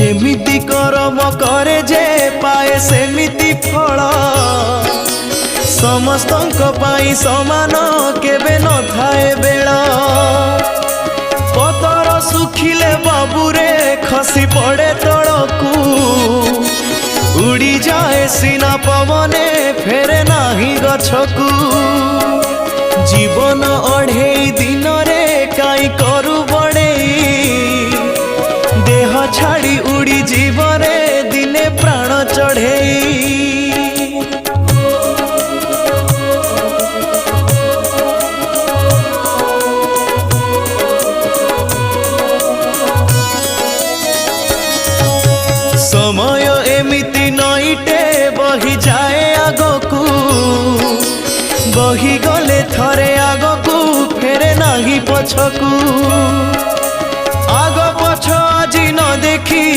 जेमिति करम करे जे पाए सेमिति फल समस्तंक पाई समान केबे न थाए बेल पतर सुखिले बाबूरे खसी पड़े तलकू उड़ी जाए सीना पवने फेरे नाही गछकू जीवन अढ़ेई दिन रे काई करू बड़ेई देह छाड़ी उड़ी जीवरे दिने प्राण चढ़ेई समय एमिति नईटे बही जाए आगकू बही गले थरे आगकू फेरे नाही पछकू आग पछ आज न देखी।